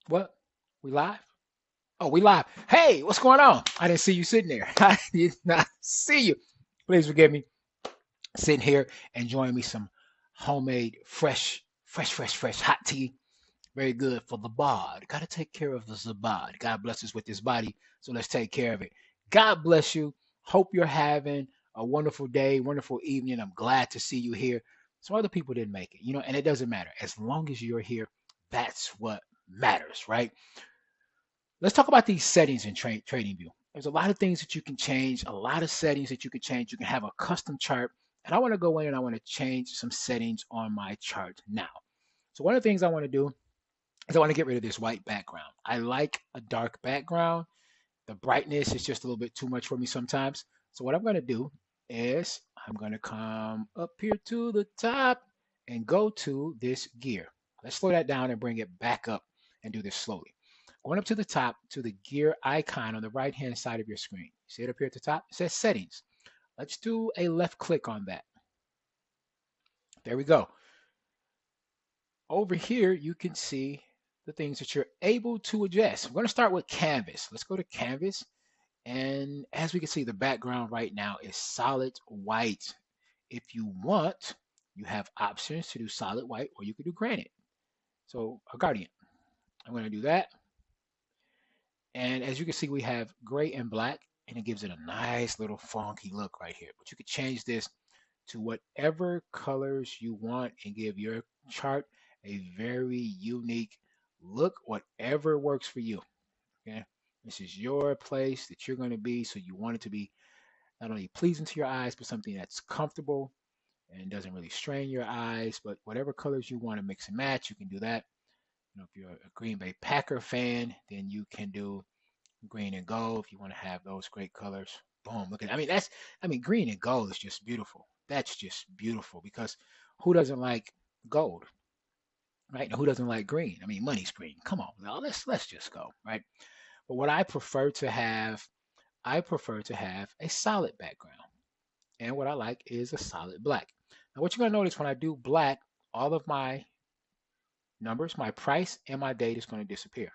What? We live? Oh, we live. Hey, what's going on? I didn't see you sitting there. I did not see you. Please forgive me. Sitting here enjoying me some homemade, fresh, hot tea. Very good for the bod. Got to take care of the zabad. God bless us with this body, so let's take care of it. God bless you. Hope you're having a wonderful day, wonderful evening. I'm glad to see you here. Some other people didn't make it, and it doesn't matter. As long as you're here, that's what matters, right? Let's talk about these settings in TradingView. There's a lot of things that you can change, a lot of settings that you can change. You can have a custom chart, and I want to go in and I want to change some settings on my chart now. So one of the things I want to do is I want to get rid of this white background. I like a dark background. The brightness is just a little bit too much for me sometimes. So what I'm going to do is I'm going to come up here to the top and go to this gear. Let's slow that down and bring it back up and do this slowly. Going up to the top to the gear icon on the right hand side of your screen. See it up here at the top? It says settings. Let's do a left click on that. There we go. Over here, you can see the things that you're able to adjust. I'm going to start with canvas. Let's go to canvas. And as we can see, the background right now is solid white. If you want, you have options to do solid white or you could do granite. So a guardian. I'm going to do that. And as you can see, we have gray and black, and it gives it a nice little funky look right here. But you could change this to whatever colors you want and give your chart a very unique look, whatever works for you. Okay. This is your place that you're going to be. So you want it to be not only pleasing to your eyes, but something that's comfortable and doesn't really strain your eyes. But whatever colors you want to mix and match, you can do that. If you're a Green Bay Packer fan, then you can do green and gold if you want to have those great colors. Boom, look at it. Green and gold is just beautiful. That's just beautiful because who doesn't like gold, right? Who doesn't like green? Money's green. Come on, now let's just go, right? But what I prefer to have a solid background. And what I like is a solid black. Now, what you're going to notice when I do black, all of my numbers, my price, and my date is going to disappear.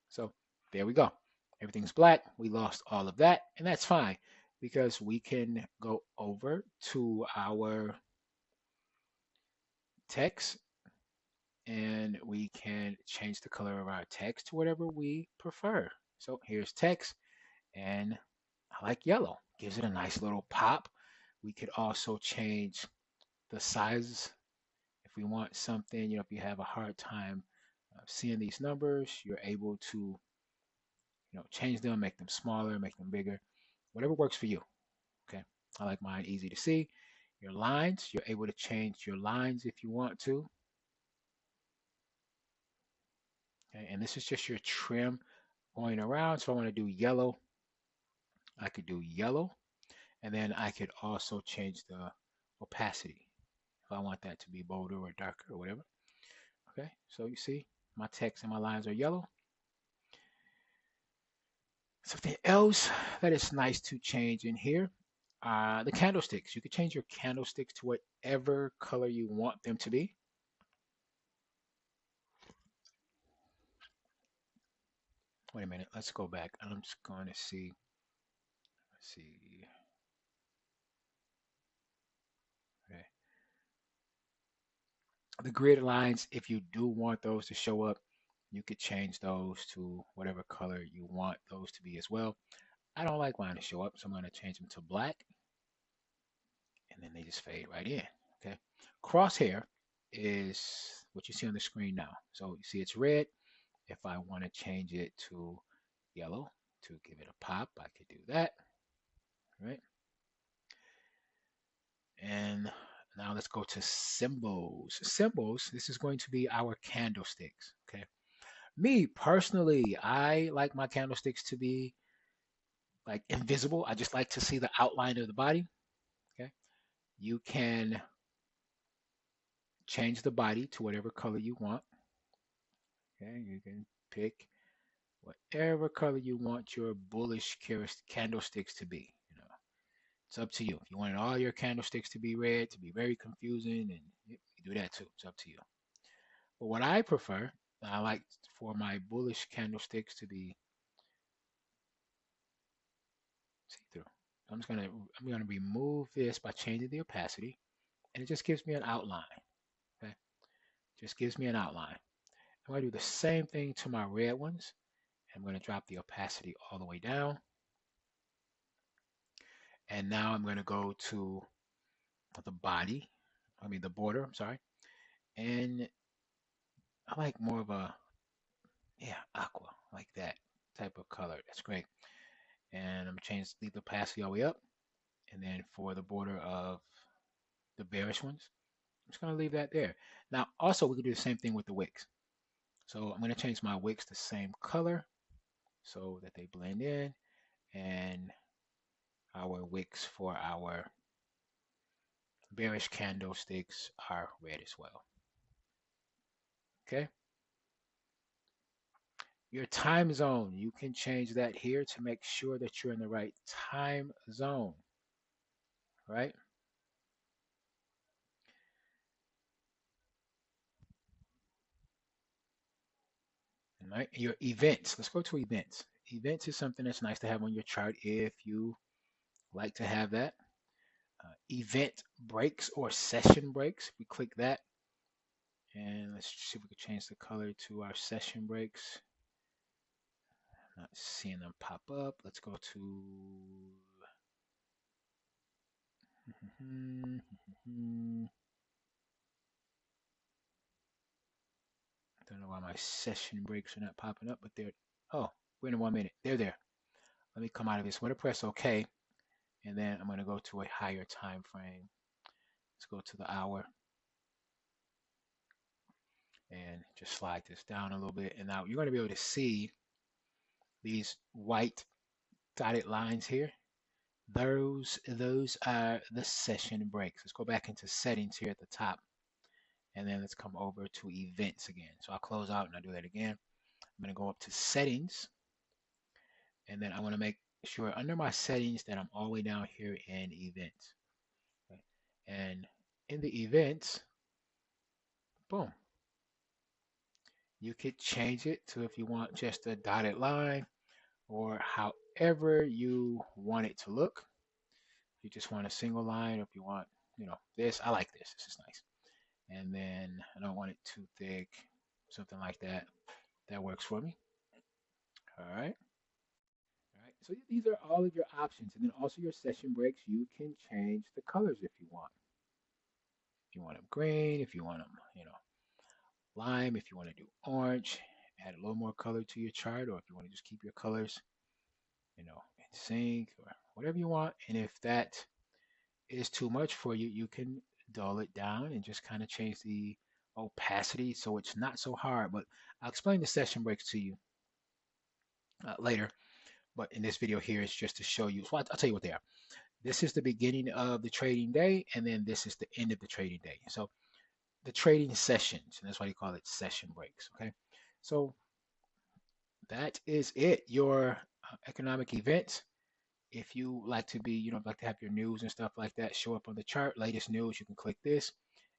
So there we go. Everything's black. We lost all of that, and that's fine because we can go over to our text and we can change the color of our text to whatever we prefer. So here's text, and I like yellow. Gives it a nice little pop. We could also change the sizes if we want something, if you have a hard time seeing these numbers, you're able to, change them, make them smaller, make them bigger, whatever works for you. Okay. I like mine easy to see. Your lines, you're able to change your lines if you want to. Okay. And this is just your trim going around. So I want to do yellow. I could do yellow. And then I could also change the opacity if I want that to be bolder or darker or whatever. Okay. So you see my text and my lines are yellow. Something else that is nice to change in here, the candlesticks. You can change your candlesticks to whatever color you want them to be. Wait a minute, let's go back. I'm just going to see. Let's see. Okay. The grid lines, if you do want those to show up, you could change those to whatever color you want those to be as well. I don't like mine to show up, so I'm going to change them to black. And then they just fade right in. Okay. Crosshair is what you see on the screen now. So you see it's red. If I want to change it to yellow to give it a pop, I could do that. Right. And now let's go to symbols. Symbols, this is going to be our candlesticks. Okay. Me personally, I like my candlesticks to be like invisible. I just like to see the outline of the body. Okay. You can change the body to whatever color you want. Okay. You can pick whatever color you want your bullish candlesticks to be. It's up to you. If you wanted all your candlesticks to be red, to be very confusing, and you do that too. It's up to you. But what I prefer I like for my bullish candlesticks to be see-through. I'm gonna remove this by changing the opacity, and it just gives me an outline. Okay, just gives me an outline. I'm gonna do the same thing to my red ones. I'm gonna drop the opacity all the way down, and now I'm gonna go to the body. I mean the border. I'm sorry, and I like more of a yeah aqua like that type of color. That's great. And I'm gonna leave the opacity all the way up, and then for the border of the bearish ones, I'm just gonna leave that there. Now, also we can do the same thing with the wicks. So I'm gonna change my wicks the same color so that they blend in, and our wicks for our bearish candlesticks are red as well. Okay. Your time zone, you can change that here to make sure that you're in the right time zone, right? All right. Your events, let's go to events. Events is something that's nice to have on your chart if you like to have that. Event breaks or session breaks, we click that, and let's see if we can change the color to our session breaks. Not seeing them pop up. Let's go to I don't know why my session breaks are not popping up, but they're oh, wait a 1 minute. They're there. Let me come out of this. I'm gonna press OK, and then I'm gonna go to a higher time frame. Let's go to the hour and just slide this down a little bit. And now you're gonna be able to see these white dotted lines here. Those are the session breaks. Let's go back into settings here at the top, and then let's come over to events again. So I'll close out and I'll do that again. I'm going to go up to settings, and then I want to make sure under my settings that I'm all the way down here in events. Okay. And in the events, boom, you could change it to if you want just a dotted line or however you want it to look. If you just want a single line, or if you want, this, I like this. This is nice. And then I don't want it too thick, something like that. That works for me. All right. All right. So these are all of your options. And then also your session breaks, you can change the colors if you want. If you want them green, if you want them, lime, if you want to do orange, add a little more color to your chart, or if you want to just keep your colors, in sync or whatever you want. And if that is too much for you, you can dull it down and just kind of change the opacity so it's not so hard. But I'll explain the session breaks to you later. But in this video here, it's just to show you. So I'll tell you what they are. This is the beginning of the trading day, and then this is the end of the trading day. So the trading sessions, and that's why you call it session breaks. Okay, so that is it. Your economic events. If you like to be, like to have your news and stuff like that show up on the chart, latest news, you can click this,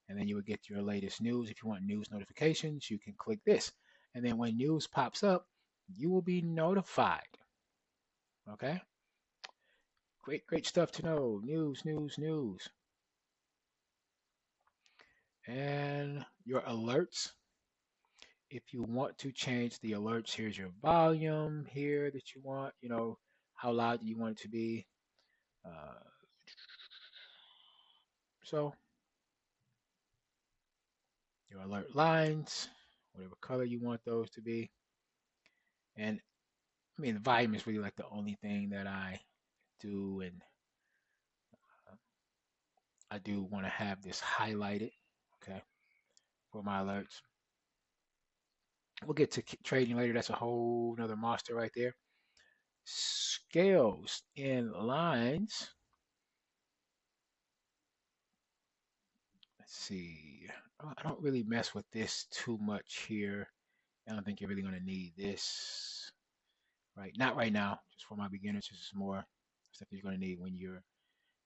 and then you would get your latest news. If you want news notifications, you can click this, and then when news pops up, you will be notified. Okay. Great stuff to know. News. And your alerts. If you want to change the alerts, here's your volume here that you want, how loud do you want it to be. Uh, so your alert lines, whatever color you want those to be. And I mean, the volume is really like the only thing that I do, and I do want to have this highlighted, okay, for my alerts. We'll get to trading later. That's a whole nother monster right there. Scales in lines. Let's see. I don't really mess with this too much here. I don't think you're really going to need this, right? Not right now. Just for my beginners, this is more stuff you're going to need when you're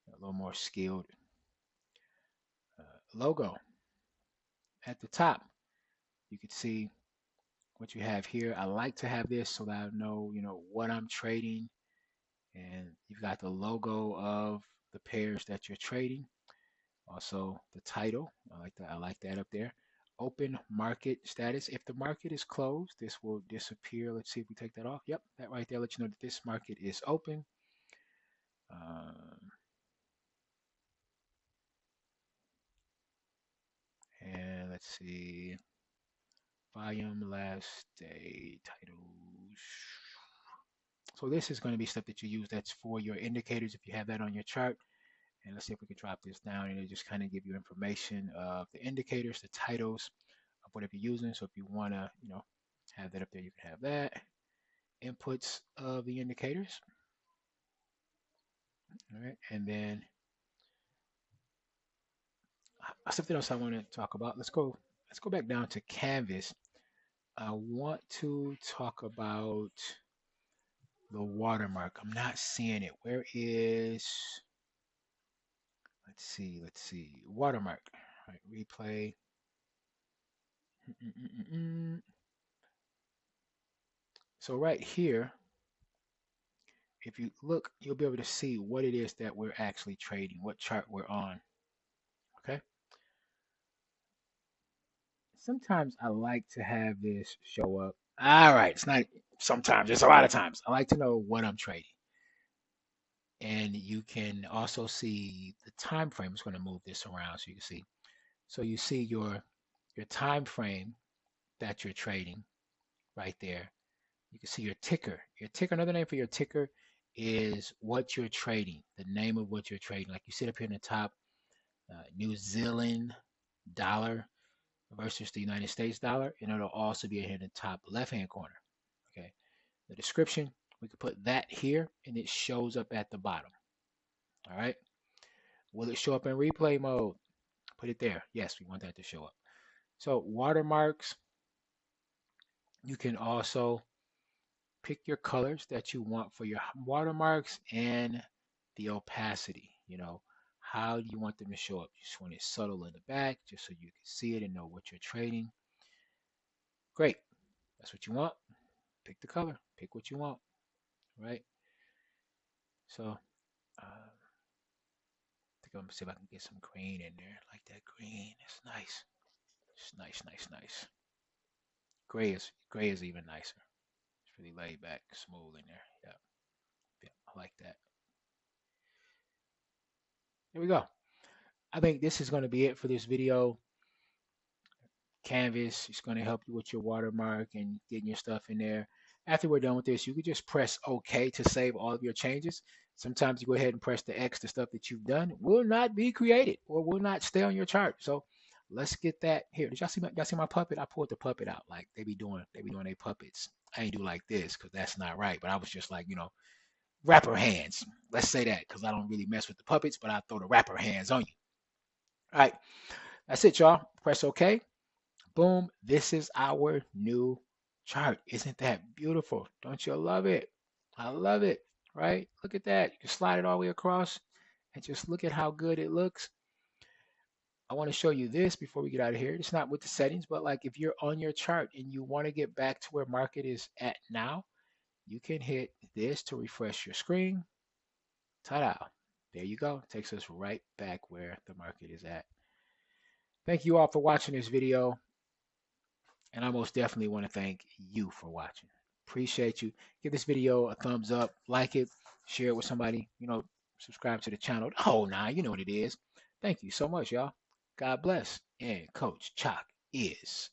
a little more skilled. Logo at the top, you can see what you have here. I like to have this so that I know, what I'm trading. And you've got the logo of the pairs that you're trading. Also the title. I like that. I like that up there. Open market status. If the market is closed, this will disappear. Let's see if we take that off. Yep, that right there lets you know that this market is open. And let's see. Volume, last day, titles. So this is going to be stuff that you use that's for your indicators if you have that on your chart. And let's see if we can drop this down and it'll just kind of give you information of the indicators, the titles of whatever you're using. So if you want to, have that up there, you can have that. Inputs of the indicators. All right. And then something else I want to talk about. Let's go back down to Canvas. I want to talk about the watermark. I'm not seeing it. Where is, let's see, watermark. All right, replay. So right here, if you look, you'll be able to see what it is that we're actually trading, what chart we're on. Okay. Sometimes I like to have this show up. All right, it's not sometimes, it's a lot of times. I like to know what I'm trading. And you can also see the time frame. It's going to move this around so you can see. So you see your time frame that you're trading right there. You can see your ticker. Your ticker, another name for your ticker is what you're trading, the name of what you're trading. Like you see up here in the top, New Zealand dollar versus the United States dollar, and it'll also be here in the top left-hand corner. Okay, the description, we could put that here, and it shows up at the bottom. All right, will it show up in replay mode? Put it there. Yes, we want that to show up. So watermarks, you can also pick your colors that you want for your watermarks and the opacity. How do you want them to show up? You just want it subtle in the back just so you can see it and know what you're trading. Great. That's what you want. Pick the color. Pick what you want. Right? So I think I'm gonna see if I can get some green in there. Like that green. It's nice. It's nice, nice, nice. Gray is even nicer. It's really laid back, smooth in there. Yeah, I like that. There we go. I think this is going to be it for this video. Canvas is going to help you with your watermark and getting your stuff in there. After we're done with this, you can just press OK to save all of your changes. Sometimes you go ahead and press the X. The stuff that you've done will not be created or will not stay on your chart. So let's get that here. Did y'all see my puppet? I pulled the puppet out like they be doing their puppets. I ain't do like this because that's not right. But I was just like, rapper hands. Let's say that because I don't really mess with the puppets, but I throw the rapper hands on you. All right, that's it, y'all. Press OK. Boom. This is our new chart. Isn't that beautiful? Don't you love it? I love it, right? Look at that. You can slide it all the way across and just look at how good it looks. I want to show you this before we get out of here. It's not with the settings, but like if you're on your chart and you want to get back to where market is at now, you can hit this to refresh your screen. Ta-da. There you go. It takes us right back where the market is at. Thank you all for watching this video. And I most definitely want to thank you for watching. Appreciate you. Give this video a thumbs up, like it, share it with somebody, subscribe to the channel. Oh, nah, you know what it is. Thank you so much, y'all. God bless. And Coach Chalk is